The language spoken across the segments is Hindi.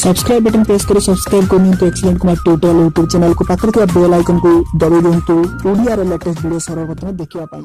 सब्सक्राइब बटन प्रेस करी सब्सक्राइब करनी तो excellent Kumar tutorial YouTube channel को पाखरे थिबा बेल आइकन को दबाई दियंतु ओडिया रे लेटेस्ट वीडियो सर्वप्रथम देखिया पाई।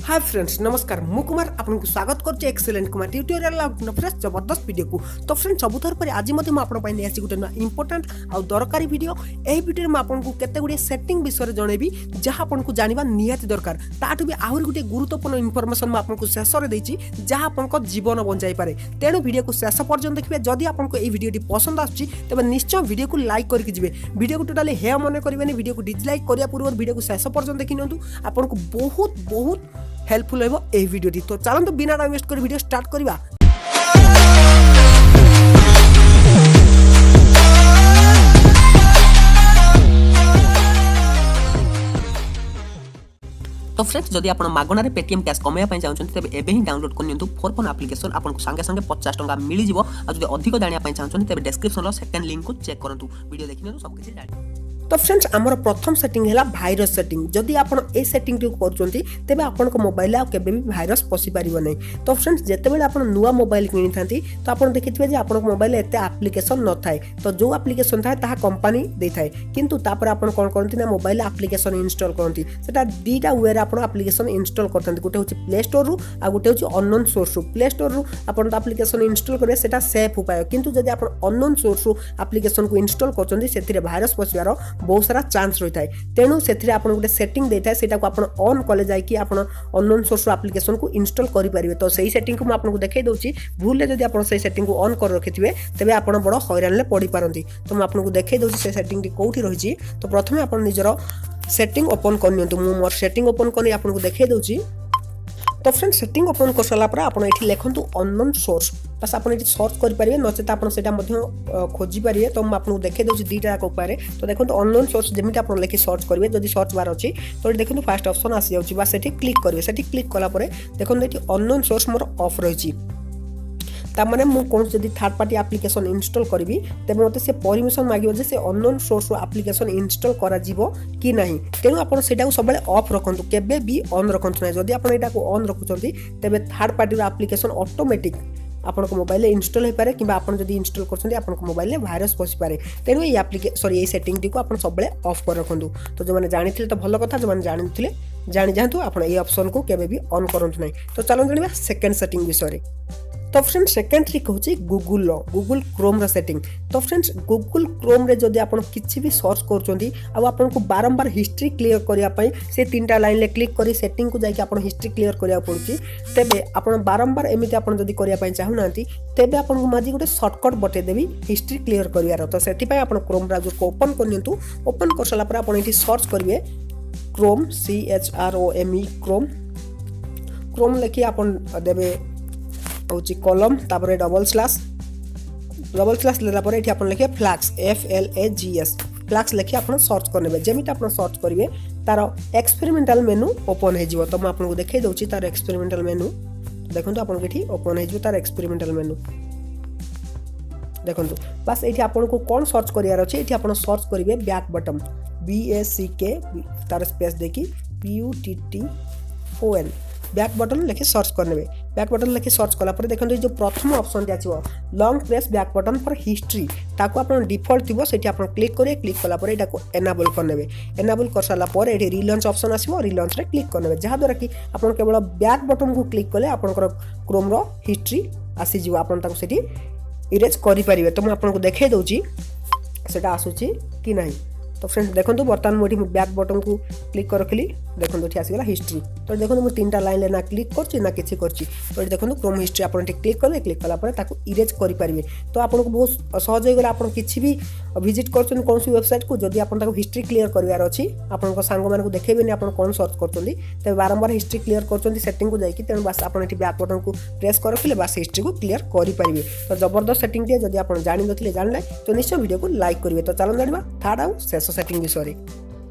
हाय फ्रेंड्स नमस्कार मु कुमार आपको स्वागत करछे एक्सीलेंट कुमार ट्यूटोरियल फ्रेश जबरदस्त वीडियो को। तो फ्रेंड्स सबुथर पर आज मते म आपन पई नै आसी गुटे इंपोर्टेंट आ दरकारी वीडियो। एही वीडियो में आपनको केते गुडे सेटिंग विषय जणेबी जहा आपनको जानिबा निहाती दरकार। ताटु भी आहुरी गुटे गुरुत्वपूर्ण इनफॉरमेशन म आपनको शेष रे देछि जहा आपनको जीवन बंचाई पारे। तेणु वीडियो को शेष पर्यंत देखिबे। जदि आपनको एही वीडियोटी पसंद आछि तबे निश्चय वीडियो को लाइक करके जिवे। वीडियो को टोटली हे मने करबेनी, वीडियो को डिसलाइक करिया पूर्व वीडियो को शेष पर्यंत देखि नियंतु। आपनको बहुत हेल्पफुल हेबो एही वीडियोटी। तो चलंतु बिना टाइम वेस्ट कर वीडियो स्टार्ट करिबा। तो फ्रेंड्स जदि आप मागणार पेटीएम कैश कमाया चाहते तेज एवं ही डाउनलोड करनी फोर फोन एप्लिकेशन आपको सांगे सांगे 50 टंका मिल जाव। जब अधिक जाना चाहते तेज डिस्क्रिप्शन सेकेंड लिंक को चेक करूँ। वीडियो देखने सब किसी जान। तो फ्रेंड्स आमर प्रथम सेटिंग है भाइरस सेटिंग। जदि आप सेटिंग करुँच तेज आप मोबाइल आउ केबे भी भाइरस पशि पार नहीं। तो फ्रेंड्स जितेबाला आप नुआ मोबाइल किनी था तो आप देखिए आप मोबाइल एत आप्लिकेसन न थाए। तो जो आप्लिकेसन थाए ताहा कंपनी दे थाए किंतु तापर आप कौन करती ना मोबाइल आप्लिकेसन इंस्टॉल करती। सेटा दीटा वे आप आप्लिकेसन इंस्टॉल करते। गोटे हूँ प्ले स्टोर रु आ गोटे हूँ अननोन सोर्स रु। प्ले स्टोर रु आप आप्लिकेसन इंस्टॉल करेंगे सेटा सेफ उपाय किंतु जदि आप अननोन सोर्स रु आप्लिकेसन को इंस्टॉल कर भाइरस पशिबार बहुत सारा चांस रही है। तेणु से गोटे सेटिंग देता है सेटा को आप ऑन कले जाकि आप अननोन सोर्स एप्लिकेशन को इंस्टॉल करेंगे। तो सही सेटिंग को आपको देखई दूसरी भूल जब आप सेटिंग को ऑन कर रखि थे तेज आप बड़ हैरान पड़ पारती। तो मुझे आपको देखई दूसरी से सेटिंग कौटी रही। तो प्रथम आप निजर सेटिंग ओपन करनी। मुझे मोर सेटिंग ओपन कर आपको देखई दूसरी। तो फ्रेंड्स सेटिंग ओपन कर सारा पर आप लिखु अननोन सोर्स बस आप सर्च करेंगे नचेत आप खोजी पारे। तो मुझे आपको देखई दूसरी दुईटा उपाय। तो देखो अननोन सोर्स जमी आप लिखि सर्च करेंगे जब सर्च बार अच्छी तो देखो फास्ट ऑप्शन आसी जाऊँगी बस ये क्लिक करेंगे। से क्लिक कलापर देखो ये अननोन सोर्स मोर ऑफ रही। तार मुझे कौन जब थर्ड पार्टी एप्लिकेशन इंस्टॉल करी तेज मत से परमिशन मांगे से अननोन सोर्स एप्लिकेशन इंस्टॉल करा कि नहीं। तेणु आप सब ऑफ रखु केबे भी ऑन रखु ना। जदि आप ऑन रखुंट तेज थर्ड पार्टी एप्लिकेशन ऑटोमेटिक आपन मोबाइल इंस्टॉल हो पारे कि आप इंस्टॉल कर मोबाइल भाइरस पशि पारे। तेणु ये सेटिंग को आप सब ऑफ कर रखु। तो जो मैंने जानी तो भल कथा जो मैंने जानी जातु आप ऑप्शन को केबे भी ऑन करूँ ना। तो चलो जाना सेकेंड सेटिंग विषय। तो फ्रेंड्स सेकेंड ट्रिक हूँ गूगल क्रोम सेटिंग। तो फ्रेंड्स गूगल क्रोम रे जदि आप किसी भी सर्च कर बारंबार हिस्ट्री क्लियर करने से 3टा लाइन क्लिक कर सेटिंग को जाकि आप हिस्ट्री क्लियर करा पड़ुची तेबे आप बारंबार एमती आप जदि करने चाहूना तेबे आपको माजी गोटे सर्टकट बतेदेवी हिस्ट्री क्लियर करार। तो से आप क्रोम ब्राउजर को ओपन करनी। ओपन कर सारा आप सर्च करेंगे क्रोम CHROME क्रोम लिखी आप देवे हूँ कलम तापर डबल स्लैश लेला ये आप लिखे फ्लैक्स FLAGS फ्लैक्स लिखी आप सर्च करेंगे। जमी आप सर्च करेंगे तार एक्सपेरिमेंटल मेनू ओपन हो। तो मुझे आपको देखई दूसरी तार एक्सपेरिमेंटल मेनू देखो आपको ये ओपन हो तार एक्सपेरिमेंटल मेनू देखो। बस ये आपको कौन सर्च करार अच्छे ये आप सर्च करेंगे बैक बटन BACK तार स्पेस देखी PUTTON बैक बटन लिखि सर्च करने। बैक बटन लिखि सर्च कलापर देखो जो प्रथम ऑप्शन आसो long press back button for history ताको आप डिफॉल्ट थी से क्लिक करेंगे। क्लिक कलापर यहाँ एनाबल करने। एनाबल कर सारापर ये रिलॉन्च ऑप्शन आसो रिलॉन्च रे क्लिक करने जहाँद्वारा कि आप केवल बैक बटन को क्लिक कले आपंकर क्रोम रो हिस्ट्री आसीज आप इरेज करेंगे। तो मुझे आपको देखई दूसरी से आसूची कि नहीं। तो फ्रेंड्स देखो बर्तमान मुझे बैक बटन को क्लिक कर रखी देखो ये आसगला हिस्ट्री। तो देखो मुझे 3टा लाइन ना क्लिक कर ना किसी कर। तो देखो क्रोम हिस्ट्री आप क्लिक करेंगे। क्लिक कलापर इरेज करेंगे। तो आपको बहुत सहज हो गला। आप किसी भी विजिट कर कौन सी वेबसाइट को जदि आप हिस्ट्री क्लियर करार अच्छी आप सांग मान को देखेबेनि आप कौन सर्च कर बारंबार हिस्ट्री क्लियर कर सेटिंग को जाकि तेणु बस आप बैक बटन को प्रेस कर रखिले बस हिस्ट्री को क्लियर करेंगे। तो जबरदस्त सेटिंग टे जदि आप जानी नथिले जानले तो निश्चय वीडियो को लाइक करेंगे। तो चलो जाना थर्ड आउ शेष सेटिंग विषय।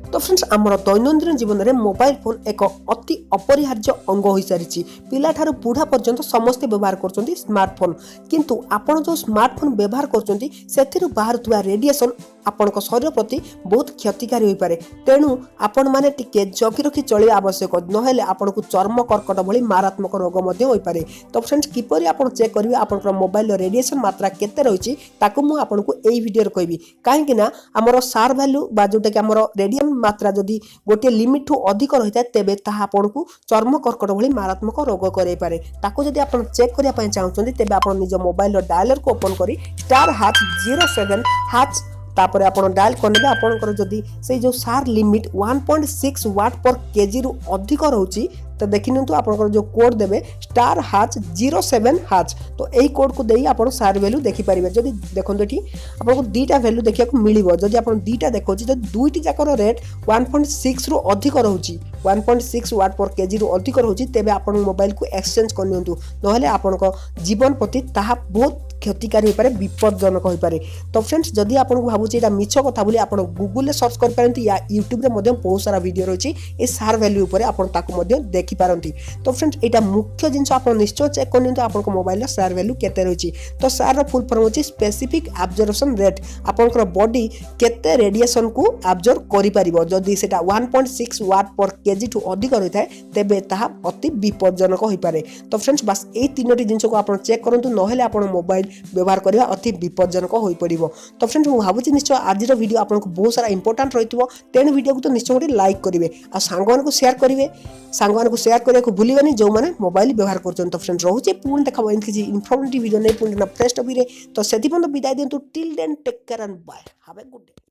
तो फ्रेंड्स आमर दैनंदिन जीवन में मोबाइल फोन एक अति अपरिहार्य अंग हो सारी। पिला ठारू बुढ़ा पर्यंत समस्ते व्यवहार कर स्मार्टफोन किंतु आपण जो स्मार्टफोन व्यवहार कर बाहर रेडिएशन ଆପଣଙ୍କ ଶରୀର ପ୍ରତି ବହୁତ କ୍ଷତିକାରୀ ହୋଇପାରେ। ତେଣୁ ଆପଣମାନେ ଟିକେ ଜଗି ରଖି ଚଳିବା ଆବଶ୍ୟକ, ନହେଲେ ଆପଣଙ୍କୁ ଚର୍ମ କର୍କଟ ଭଳି ମାରାତ୍ମକ ରୋଗ ମଧ୍ୟ ହୋଇପାରେ। ତ ଫ୍ରେଣ୍ଡସ୍, କିପରି ଆପଣ ଚେକ୍ କରିବେ ଆପଣଙ୍କର ମୋବାଇଲର ରେଡ଼ିଏସନ୍ ମାତ୍ରା କେତେ ରହିଛି ତାକୁ ମୁଁ ଆପଣଙ୍କୁ ଏଇ ଭିଡ଼ିଓରେ କହିବି। କାହିଁକି ନା ଆମର ସାର୍ ଭ୍ୟାଲ୍ୟୁ ବା ଯେଉଁଟାକି ଆମର ରେଡ଼ିଏସନ୍ ମାତ୍ରା ଯଦି ଗୋଟିଏ ଲିମିଟ୍ଠୁ ଅଧିକ ରହିଥାଏ ତେବେ ତାହା ଆପଣଙ୍କୁ ଚର୍ମ କର୍କଟ ଭଳି ମାରାତ୍ମକ ରୋଗ କରାଇପାରେ। ତାକୁ ଯଦି ଆପଣ ଚେକ୍ କରିବା ପାଇଁ ଚାହୁଁଛନ୍ତି ତେବେ ଆପଣ ନିଜ ମୋବାଇଲର ଡାୟଲରକୁ ଓପନ୍ କରି *#07# ତାପରେ ଆପଣ ଡାଏଲ୍ କରିନେବେ। ଆପଣଙ୍କର ଯଦି ସେଇ ଯେଉଁ sir limit 1.6 watt per KG ରୁ ଅଧିକ ରହୁଛି ତ ଦେଖିନିଅନ୍ତୁ ଆପଣଙ୍କର ଯେଉଁ କୋଡ୍ ଦେବେ *#07#। ତ ଏହି କୋଡ୍କୁ ଦେଇ ଆପଣ ସାର୍ ଭ୍ୟାଲ୍ୟୁ ଦେଖିପାରିବେ। ଯଦି ଦେଖନ୍ତୁ ଏଠି ଆପଣଙ୍କୁ ଦୁଇଟା ଭ୍ୟାଲ୍ୟୁ ଦେଖିବାକୁ ମିଳିବ। ଯଦି ଆପଣ ଦୁଇଟା ଦେଖାଉଛି, ଯଦି ଦୁଇଟି ଯାକର ରେଟ୍ 1.6 ରୁ ଅଧିକ ରହୁଛି, 1.6 ୱାଟ୍ ପର୍ କେଜି ରୁ ଅଧିକ ରହୁଛି, ତେବେ ଆପଣଙ୍କ ମୋବାଇଲକୁ ଏକ୍ସଚେଞ୍ଜ କରିନିଅନ୍ତୁ, ନହେଲେ ଆପଣଙ୍କ ଜୀବନ ପ୍ରତି ତାହା ବହୁତ କ୍ଷତିକାରୀ ହୋଇପାରେ, ବିପଦଜନକ ହୋଇପାରେ। ତ ଫ୍ରେଣ୍ଡସ୍, ଯଦି ଆପଣଙ୍କୁ ଭାବୁଛି ଏଇଟା ମିଛ କଥା ବୋଲି ଆପଣ ଗୁଗୁଲରେ ସର୍ଚ୍ଚ କରିପାରନ୍ତି, ୟା ୟୁଟ୍ୟୁବରେ ମଧ୍ୟ ବହୁତ ସାରା ଭିଡ଼ିଓ ରହିଛି ଏ ସାର୍ ଭ୍ୟାଲ୍ୟୁ ଉପରେ, ଆପଣ ତାକୁ ମଧ୍ୟ ଦେଖିପାରନ୍ତି। ତ ଫ୍ରେଣ୍ଡସ୍, ଏଇଟା ମୁଖ୍ୟ ଜିନିଷ ଆପଣ ନିଶ୍ଚୟ ଚେକ୍ କରିନିଅନ୍ତୁ ଆପଣଙ୍କ ମୋବାଇଲର ସାର୍ ଭ୍ୟାଲ୍ୟୁ କେତେ ରହିଛି। ତ ସାର୍ର ଫୁଲ୍ ଫର୍ମ ହେଉଛି ସ୍ପେସିଫିକ୍ ଆବଜର୍ଭେସନ୍ ରେଟ୍। ଆପଣଙ୍କର ବଡି କେତେ ରେଡ଼ିଏସନ୍କୁ ଆବଜର୍ଭ କରିପାରିବ। ଯଦି ସେଇଟା 1.6 ୱାଟ୍ ପର୍ କେଜି ଠୁ ଅଧିକ ରହିଥାଏ ତେବେ ତାହା ଅତି ବିପଦଜନକ ହୋଇପାରେ। ତ ଫ୍ରେଣ୍ଡସ୍, ବାସ୍ ଏଇ ତିନୋଟି ଜିନିଷକୁ ଆପଣ ଚେକ୍ କରନ୍ତୁ, ନହେଲେ ଆପଣ ମୋବାଇଲ ବ୍ୟବହାର କରିବା ଅତି ବିପଦଜନକ ହୋଇପଡ଼ିବ। ତ ଫ୍ରେଣ୍ଡସ୍, ମୁଁ ଭାବୁଛି ନିଶ୍ଚୟ ଆଜିର ଭିଡ଼ିଓ ଆପଣଙ୍କୁ ବହୁତ ସାରା ଇମ୍ପୋର୍ଟାଣ୍ଟ ରହିଥିବ। ତେଣୁ ଭିଡ଼ିଓକୁ ତ ନିଶ୍ଚୟ ଗୋଟେ ଲାଇକ୍ କରିବେ, ଆଉ ସାଙ୍ଗମାନଙ୍କୁ ସେୟାର କରିବେ। ସାଙ୍ଗମାନଙ୍କୁ ସେୟାର କରିବାକୁ ଭୁଲିବେନି ଯେଉଁମାନେ ମୋବାଇଲ ବ୍ୟବହାର କରୁଛନ୍ତି। ତ ଫ୍ରେଣ୍ଡସ୍, ରହୁଛି ପୁଣି ଦେଖାବ ଏମିତି କିଛି ଇନଫର୍ମେଟିଭ୍ ଭିଡ଼ିଓ ନେଇ ପୁଣି ଫ୍ରେଶ୍ ଟପିକ୍ରେ। ତ ସେଥିପାଇଁ ବିଦାୟ ଦିଅନ୍ତୁ। Till then take care and bye, have a good day.